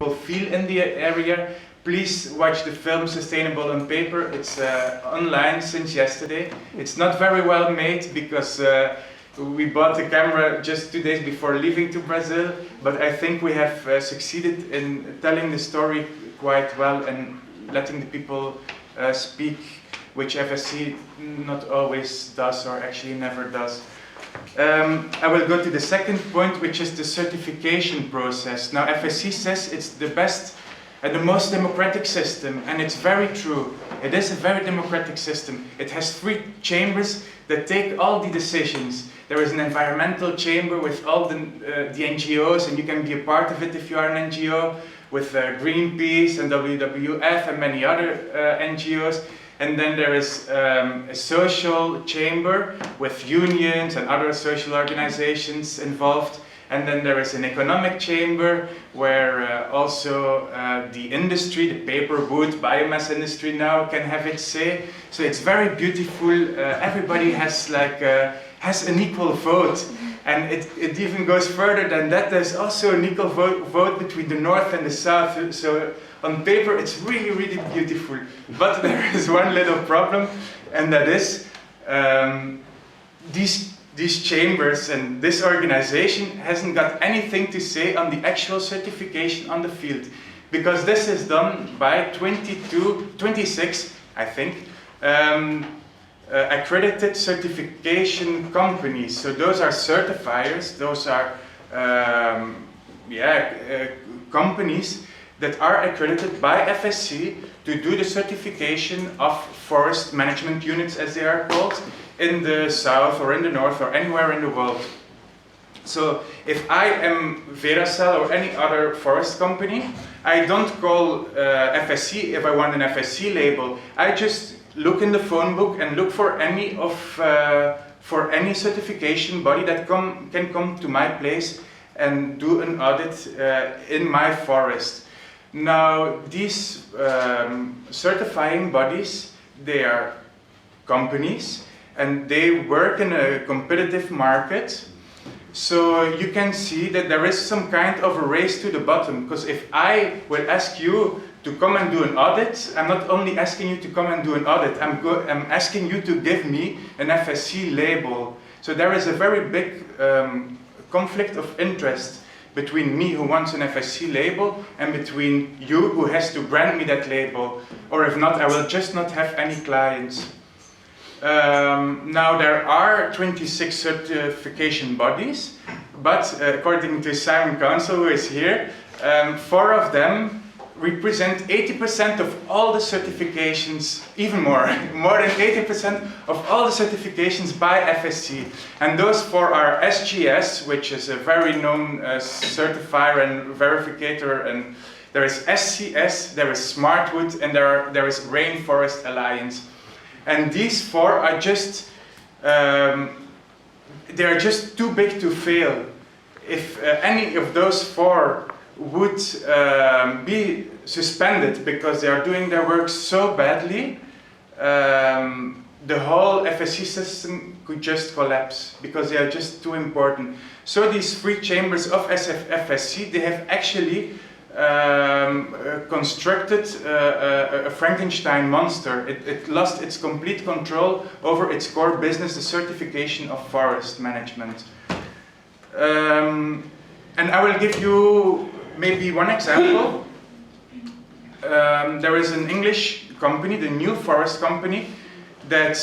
people feel in the area, please watch the film Sustainable on Paper. It's online since yesterday. It's not very well made because we bought the camera just 2 days before leaving to Brazil, but I think we have succeeded in telling the story quite well and letting the people speak, which FSC not always does, or actually never does. I will go to the second point, which is the certification process. Now, FSC says it's the best and the most democratic system, and it's very true. It is a very democratic system. It has 3 chambers that take all the decisions. There is an environmental chamber with all the NGOs, and you can be a part of it if you are an NGO, with Greenpeace and WWF and many other NGOs. And then there is a social chamber with unions and other social organizations involved. And then there is an economic chamber where also the industry, the paper, wood, biomass industry now can have its say. So it's very beautiful. Everybody has has an equal vote. And it even goes further than that. There's also an equal vote between the north and the south. So on paper, it's really, really beautiful. But there is one little problem, and that is these chambers and this organization hasn't got anything to say on the actual certification on the field. Because this is done by 26, I think, accredited certification companies. So those are certifiers, those are companies that are accredited by FSC to do the certification of forest management units, as they are called, in the south or in the north or anywhere in the world. So if I am Veracel or any other forest company, I don't call FSC if I want an FSC label. I just look in the phone book and look for any certification body that can come to my place and do an audit in my forest. Now, these certifying bodies, they are companies, and they work in a competitive market. So you can see that there is some kind of a race to the bottom, because if I will ask you to come and do an audit, I'm not only asking you to come and do an audit, I'm asking you to give me an FSC label. So there is a very big conflict of interest between me, who wants an FSC label, and between you, who has to grant me that label. Or if not, I will just not have any clients. Now, there are 26 certification bodies, but according to Simon Council, who is here, 4 of them represent 80% of all the certifications, even more than 80% of all the certifications by FSC. And those 4 are SGS, which is a very known certifier and verificator, and there is SCS, there is Smartwood, and there is Rainforest Alliance. And these 4 are just, they are just too big to fail. If any of those 4 would be suspended because they are doing their work so badly, the whole FSC system could just collapse because they are just too important. So these 3 chambers of FSC, they have actually constructed a Frankenstein monster. It lost its complete control over its core business, the certification of forest management. And I will give you maybe one example. There is an English company, the New Forest Company, that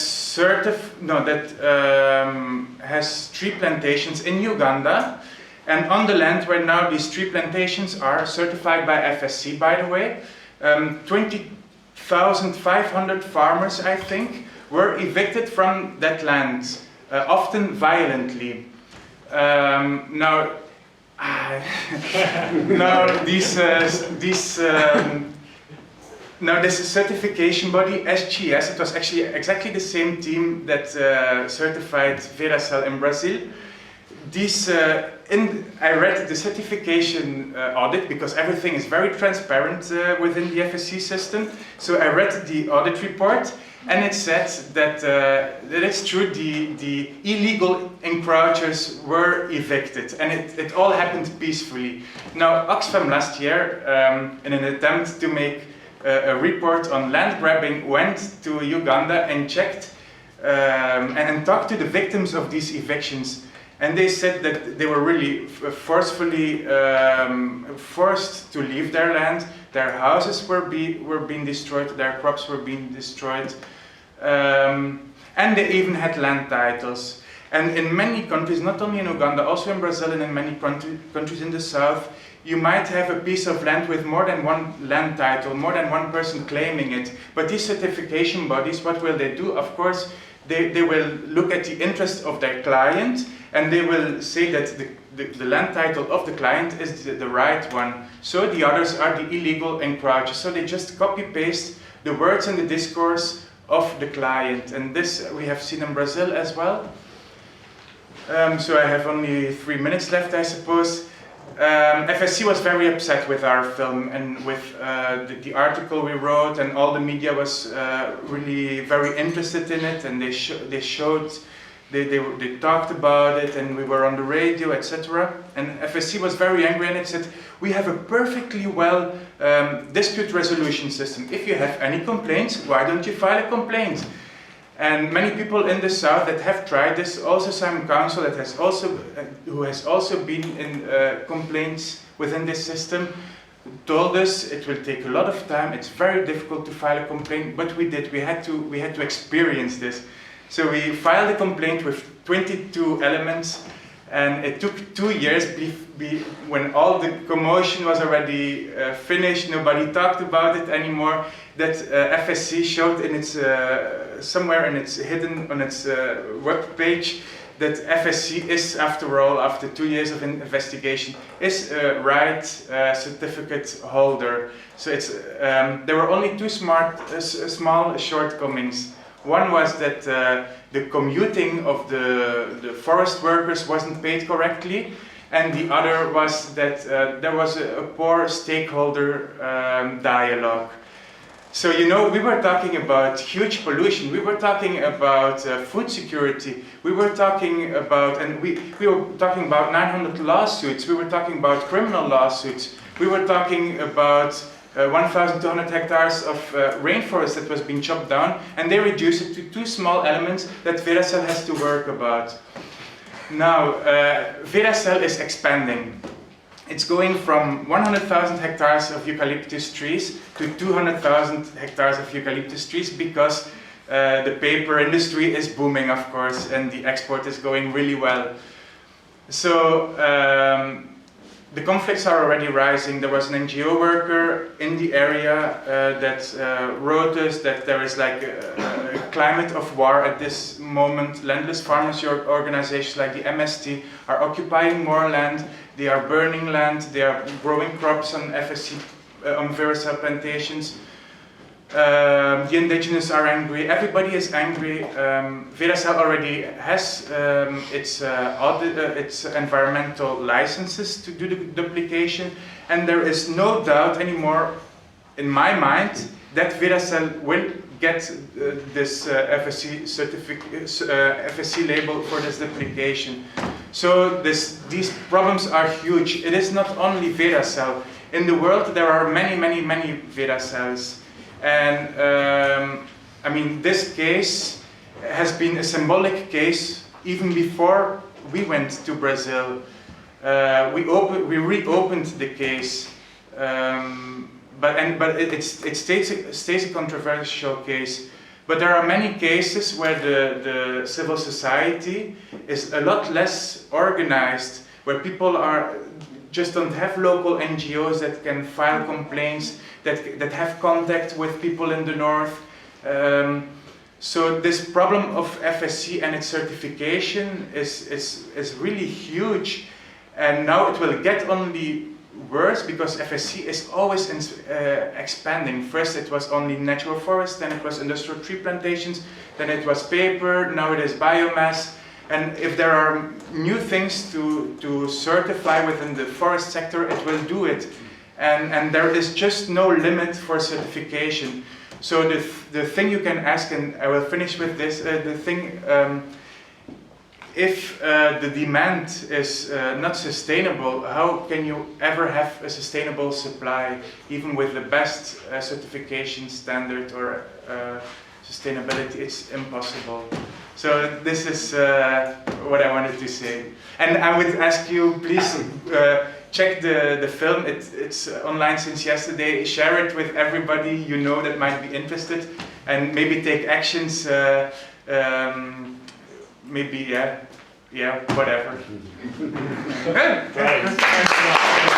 has tree plantations in Uganda. And on the land where now these tree plantations are certified by FSC, by the way, 20,500 farmers, I think, were evicted from that land, often violently. Now, this certification body, SGS, it was actually exactly the same team that certified Veracel in Brazil. I read the certification audit because everything is very transparent within the FSC system. So I read the audit report, And it said that it's true, the illegal encroachers were evicted, and it all happened peacefully. Now, Oxfam last year, in an attempt to make a report on land grabbing, went to Uganda and checked and talked to the victims of these evictions. And they said that they were really forcefully forced to leave their land. Their houses were being destroyed, their crops were being destroyed, and they even had land titles. And in many countries, not only in Uganda, also in Brazil and in many countries in the south, you might have a piece of land with more than one land title, more than one person claiming it. But these certification bodies, what will they do? Of course, they will look at the interest of their client, and they will say that the land title of the client is the right one. So the others are the illegal encroachers. So they just copy-paste the words and the discourse of the client. And this we have seen in Brazil as well. So I have only 3 minutes left, I suppose. FSC was very upset with our film and with the article we wrote, and all the media was really very interested in it, and they talked about it, and we were on the radio, etc. And FSC was very angry, and it said, we have a perfectly well dispute resolution system. If you have any complaints, why don't you file a complaint? And many people in the south that have tried this, also Simon Council that has also, who has also been in complaints within this system, told us it will take a lot of time. It's very difficult to file a complaint, but we did. We had to experience this. So we filed a complaint with 22 elements, and it took 2 years when all the commotion was already finished. Nobody talked about it anymore. That FSC showed in its somewhere in its hidden on its web page that FSC is, after all, after 2 years of investigation, is a right certificate holder. So it's there were only two small shortcomings. One was that the commuting of the forest workers wasn't paid correctly, and the other was that there was a poor stakeholder dialogue. So, you know, we were talking about huge pollution, we were talking about food security, we were talking about, and we were talking about 900 lawsuits, we were talking about criminal lawsuits, we were talking about 1,200 hectares of rainforest that was being chopped down, and they reduced it to two small elements that Veracel has to work about. Now, Veracel is expanding. It's going from 100,000 hectares of eucalyptus trees to 200,000 hectares of eucalyptus trees because the paper industry is booming, of course, and the export is going really well. So the conflicts are already rising. There was an NGO worker in the area that wrote us that there is like a climate of war at this moment. Landless farmers organizations like the MST are occupying more land. They are burning land, they are growing crops on FSC, on Veracel plantations. The indigenous are angry, everybody is angry. Veracel already has its environmental licenses to do the duplication, and there is no doubt anymore in my mind that Veracel will get this FSC label for this duplication. So these problems are huge. It is not only Veracel. In the world there are many Veracels. And I mean, this case has been a symbolic case even before we went to Brazil. We reopened the case, but it stays a controversial case. But there are many cases where the civil society is a lot less organized, where people just don't have local NGOs that can file complaints, that have contact with people in the north. So this problem of FSC and its certification is really huge, and now it will get only worse because FSC is always expanding. First it was only natural forests, then it was industrial tree plantations, then it was paper, now it is biomass. And if there are new things to certify within the forest sector, it will do it. And there is just no limit for certification. So the thing you can ask, and I will finish with this, the thing, if the demand is not sustainable, how can you ever have a sustainable supply, even with the best certification standard or sustainability? It's impossible. So this is what I wanted to say. And I would ask you, please check the film. It's online since yesterday. Share it with everybody you know that might be interested, and maybe take actions. Maybe, yeah, whatever. Right.